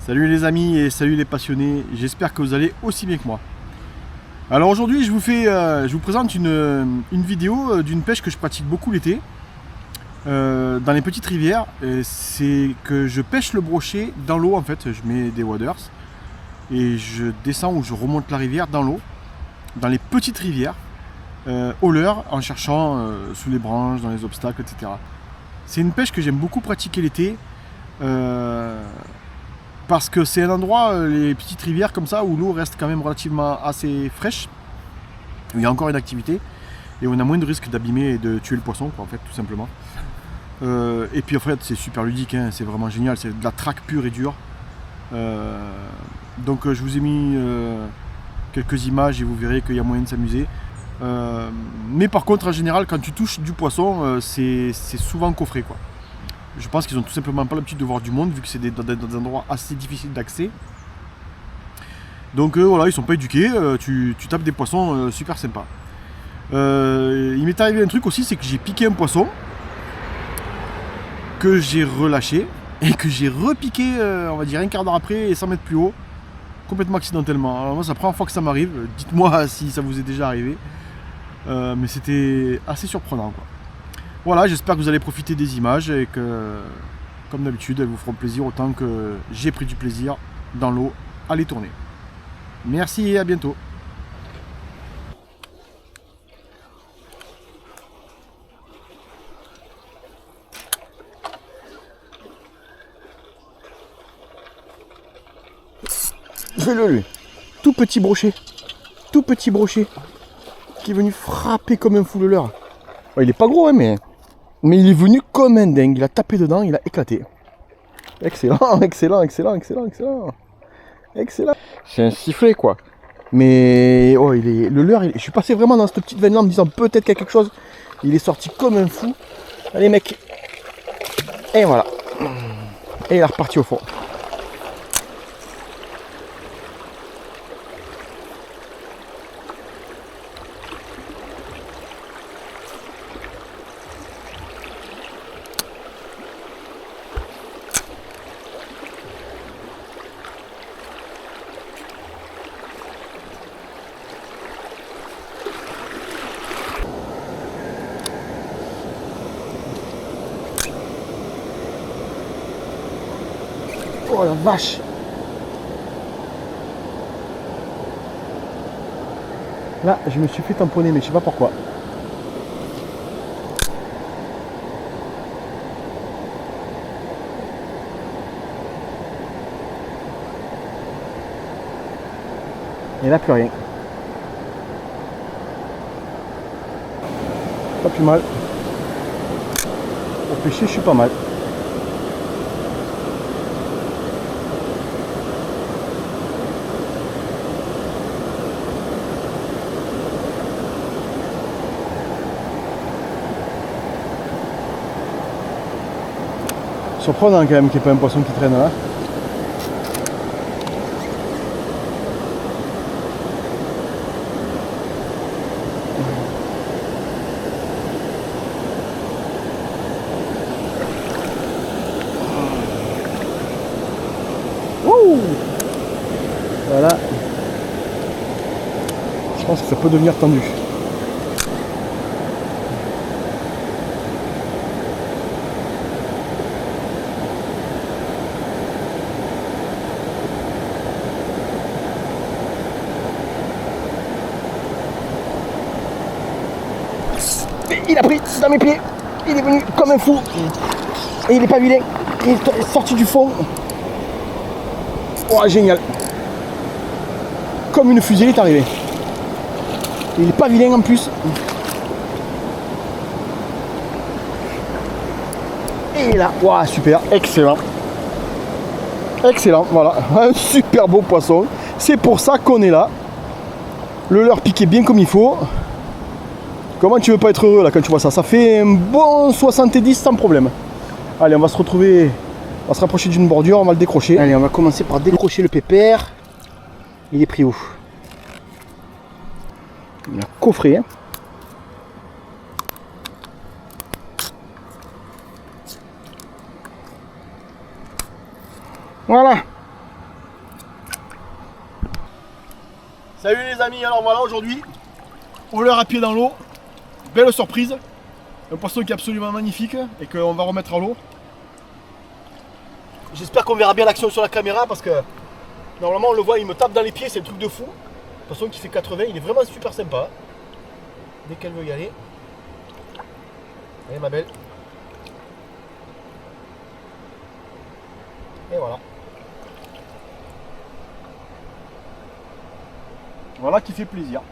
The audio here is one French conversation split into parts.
Salut les amis et salut les passionnés, j'espère que vous allez aussi bien que moi. Alors aujourd'hui je vous présente une vidéo d'une pêche que je pratique beaucoup l'été dans les petites rivières. C'est que je pêche le brochet dans l'eau en fait, je mets des waders et je descends ou je remonte la rivière dans l'eau, dans les petites rivières, au leurre en cherchant sous les branches, dans les obstacles, etc. C'est une pêche que j'aime beaucoup pratiquer l'été. Parce que c'est un endroit, les petites rivières comme ça, où l'eau reste quand même relativement assez fraîche, où il y a encore une activité, et on a moins de risque d'abîmer et de tuer le poisson, quoi, en fait, tout simplement. Et puis en fait, c'est super ludique, hein, c'est vraiment génial, c'est de la traque pure et dure. Donc je vous ai mis quelques images et vous verrez qu'il y a moyen de s'amuser. Mais par contre, en général, quand tu touches du poisson, c'est souvent coffré, quoi. Je pense qu'ils ont tout simplement pas l'habitude de voir du monde, vu que c'est dans des endroits assez difficiles d'accès. Donc voilà, ils sont pas éduqués, tu tapes des poissons super sympas. Il m'est arrivé un truc aussi, c'est que j'ai piqué un poisson, que j'ai relâché, et que j'ai repiqué, on va dire, un quart d'heure après, et 100 mètres plus haut, complètement accidentellement. Alors moi, c'est la première fois que ça m'arrive, dites-moi si ça vous est déjà arrivé. Mais c'était assez surprenant, quoi. Voilà, j'espère que vous allez profiter des images et que, comme d'habitude, elles vous feront plaisir autant que j'ai pris du plaisir dans l'eau à les tourner. Merci et à bientôt. Fais-le lui. Tout petit brochet, qui est venu frapper comme un fou le leurre. Oh, il est pas gros, hein, mais il est venu comme un dingue, il a tapé dedans, il a éclaté. Excellent, excellent, excellent, excellent, excellent. Excellent. C'est un sifflet, quoi. Mais oh, le leurre, je suis passé vraiment dans cette petite veine là en me disant peut-être qu'il y a quelque chose. Il est sorti comme un fou. Allez mec. Et voilà. Et il est reparti au fond. Oh la vache! Là, je me suis fait tamponner, mais je sais pas pourquoi. Et là, plus rien. Pas plus mal. Au pêcher, je suis pas mal. Surprenant quand même qu'il n'y ait pas un poisson qui traîne là. Wouh! Voilà. Je pense que ça peut devenir tendu. Il a pris dans mes pieds, il est venu comme un fou, et il n'est pas vilain, il est sorti du fond. Oh génial, comme une fusée il est arrivé, il n'est pas vilain en plus. Et là, wow, super, excellent, excellent, voilà, un super beau poisson, c'est pour ça qu'on est là, le leurre piqué bien comme il faut. Comment tu veux pas être heureux là quand tu vois ça? Ça fait un bon 70 sans problème. Allez, on va se retrouver, on va se rapprocher d'une bordure, on va le décrocher. Allez, on va commencer par décrocher le pépère. Il est pris où? Il a coffré. Hein. Voilà. Salut les amis, alors voilà, aujourd'hui, on leur a pied dans l'eau. Belle surprise. Un poisson qui est absolument magnifique et qu'on va remettre à l'eau. J'espère qu'on verra bien l'action sur la caméra parce que normalement on le voit, il me tape dans les pieds, c'est un truc de fou. Un poisson qui fait 80, il est vraiment super sympa. Dès qu'elle veut y aller. Allez ma belle. Et voilà. Voilà qui fait plaisir.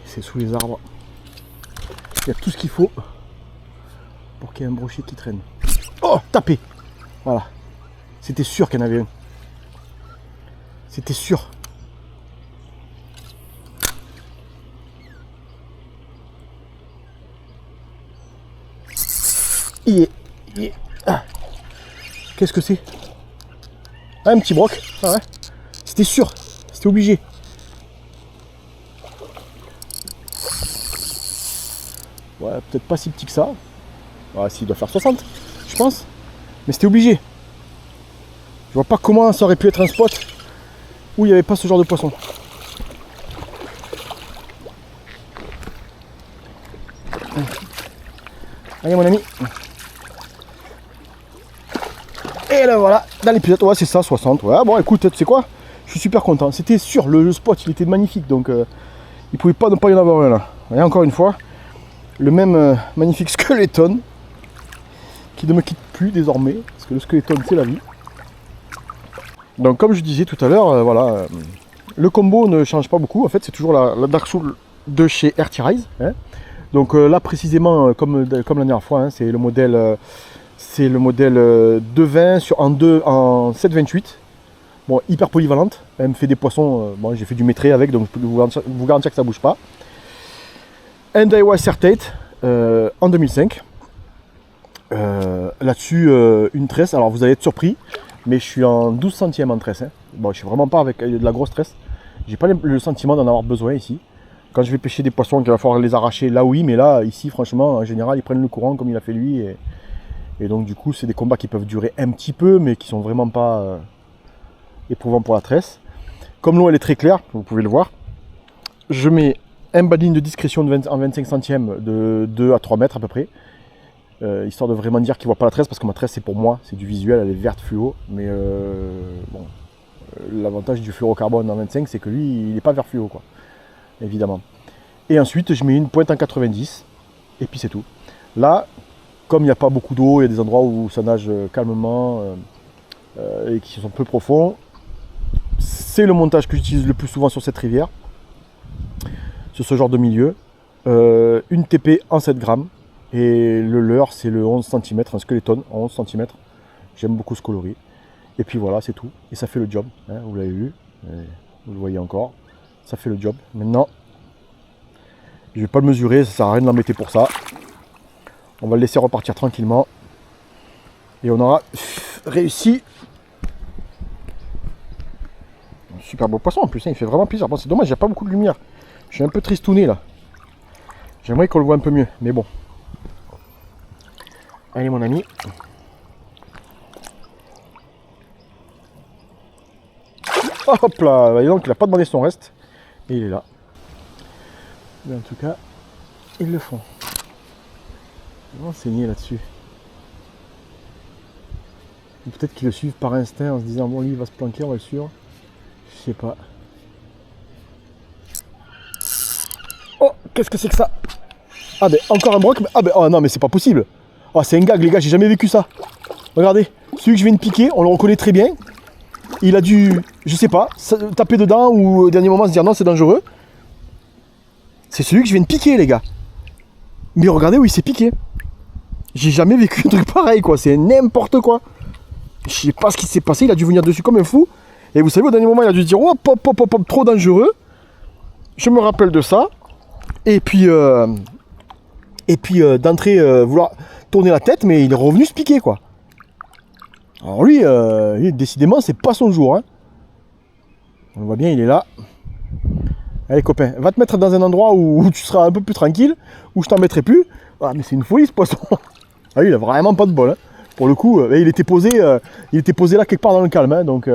C'est sous les arbres. Il y a tout ce qu'il faut pour qu'il y ait un brochet qui traîne. Oh, tapé. Voilà. C'était sûr qu'il y en avait un. C'était sûr. Ah. Qu'est-ce que c'est? Ah, un petit broc. Ah ouais. C'était sûr. C'était obligé. Ouais, peut-être pas si petit que ça. Ah, s'il doit faire 60, je pense. Mais c'était obligé. Je vois pas comment ça aurait pu être un spot où il n'y avait pas ce genre de poisson. Allez mon ami. Et là voilà, dans l'épisode, ouais c'est ça, 60. Ouais, bon écoute, tu sais quoi? Je suis super content. C'était sûr, le spot il était magnifique. Donc il pouvait pas ne pas y en avoir un là. Et encore une fois, le même magnifique skeleton qui ne me quitte plus désormais, parce que le skeleton c'est la vie. Donc comme je disais tout à l'heure, voilà, le combo ne change pas beaucoup. En fait c'est toujours la Dark Soul de chez RT Rise. Hein. Donc là précisément comme la dernière fois, hein, c'est le modèle 220 en 7,28. Bon, hyper polyvalente. Elle me fait des poissons. Bon, j'ai fait du métré avec, donc je peux vous garantir que ça bouge pas. Un Daiwa Certate en 2005. Là-dessus, une tresse. Alors vous allez être surpris, mais je suis en 12 centièmes en tresse. Hein. Bon, je suis vraiment pas avec de la grosse tresse. J'ai pas le sentiment d'en avoir besoin ici. Quand je vais pêcher des poissons, qu'il va falloir les arracher, là oui, mais là, ici, franchement, en général, ils prennent le courant comme il a fait lui. Et donc, du coup, c'est des combats qui peuvent durer un petit peu, mais qui sont vraiment pas éprouvants pour la tresse. Comme l'eau, elle est très claire, vous pouvez le voir. Je mets un badine de discrétion en 25 centièmes de 2 à 3 mètres à peu près. Histoire de vraiment dire qu'il ne voit pas la tresse, parce que ma tresse, c'est pour moi, c'est du visuel, elle est verte fluo. Mais bon, l'avantage du fluorocarbone en 25, c'est que lui, il n'est pas vert fluo, quoi. Évidemment. Et ensuite, je mets une pointe en 90, et puis c'est tout. Là, comme il n'y a pas beaucoup d'eau, il y a des endroits où ça nage calmement et qui sont peu profonds. C'est le montage que j'utilise le plus souvent sur cette rivière, sur ce genre de milieu. Une TP en 7 grammes, Et le leurre, c'est le 11 cm, un skeleton, 11 cm. J'aime beaucoup ce coloris. Et puis voilà, c'est tout. Et ça fait le job, hein, vous l'avez vu. Vous le voyez encore. Ça fait le job. Maintenant, je vais pas le mesurer, ça sert à rien de l'embêter pour ça. On va le laisser repartir tranquillement. Et on aura réussi. Un super beau poisson en plus, hein, il fait vraiment plaisir. Bon, c'est dommage, il n'y a pas beaucoup de lumière. Je suis un peu tristouné là. J'aimerais qu'on le voit un peu mieux, mais bon. Allez mon ami. Hop là, et donc il n'a pas demandé son reste. Et il est là. Mais en tout cas, ils le font. Ils vont enseigner là-dessus. Peut-être qu'ils le suivent par instinct en se disant bon lui il va se planquer, on va le suivre. Je sais pas. Oh, qu'est-ce que c'est que ça? Ah ben encore un broc. Ah ben oh non mais c'est pas possible. Oh c'est un gag les gars, j'ai jamais vécu ça. Regardez, celui que je viens de piquer, on le reconnaît très bien. Il a dû, je sais pas, taper dedans ou au dernier moment se dire non c'est dangereux. C'est celui que je viens de piquer les gars. Mais regardez où il s'est piqué. J'ai jamais vécu un truc pareil quoi, c'est n'importe quoi. Je sais pas ce qui s'est passé, il a dû venir dessus comme un fou. Et vous savez au dernier moment il a dû se dire hop hop hop hop, trop dangereux. Je me rappelle de ça. Et puis d'entrée vouloir tourner la tête, mais il est revenu se piquer quoi. Alors lui, décidément, c'est pas son jour. Hein. On le voit bien, il est là. Allez copain, va te mettre dans un endroit où tu seras un peu plus tranquille, où je t'en mettrai plus. Ah mais c'est une folie ce poisson. Ah lui, il a vraiment pas de bol. Hein. Pour le coup, il était posé là quelque part dans le calme. Hein, donc.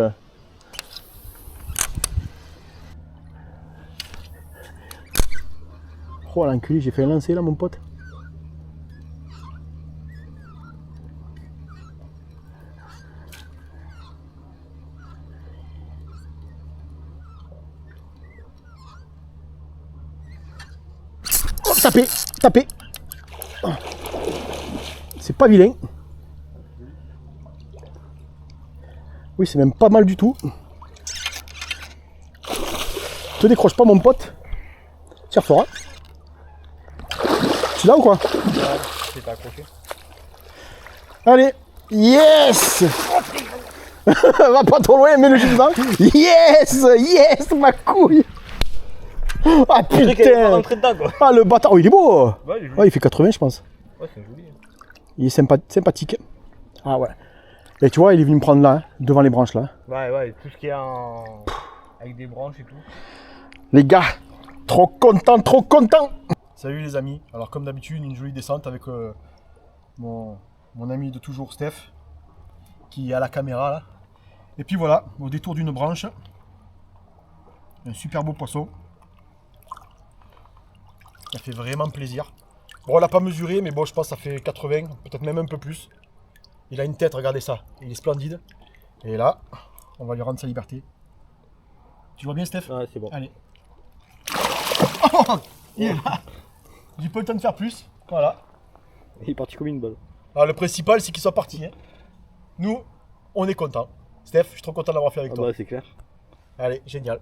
Oh l'enculé, j'ai fait un lancer là mon pote. Oh, tapé. Oh. C'est pas vilain. Oui, c'est même pas mal du tout. Te décroche pas mon pote. Tire fort. Hein. Tu l'as ou quoi? C'est pas accroché. Allez, yes. Va pas trop loin, mets le jus dedans. Yes, ma couille. Ah putain. Dedans, quoi. Ah le bâtard, oh, il est beau. Ouais, il est joli. Ouais, il fait 80 je pense. Ouais, c'est joli. Il est sympathique. Ah ouais. Et tu vois, il est venu me prendre là, hein, devant les branches là. Ouais, tout ce qui est avec des branches et tout. Les gars, trop content. Salut les amis. Alors comme d'habitude, une jolie descente avec mon ami de toujours Steph, qui est à la caméra là. Et puis voilà, au détour d'une branche, un super beau poisson. Ça fait vraiment plaisir. Bon, on l'a pas mesuré, mais bon, je pense que ça fait 80, peut-être même un peu plus. Il a une tête, regardez ça. Il est splendide. Et là, on va lui rendre sa liberté. Tu vois bien, Steph? Ouais, c'est bon. Allez. Oh, il est là. J'ai pas eu le temps de faire plus. Voilà. Il est parti comme une balle. Alors, le principal, c'est qu'il soit parti. Hein. Nous, on est content. Steph, je suis trop content d'avoir fait avec toi. Bah, c'est clair. Allez, génial.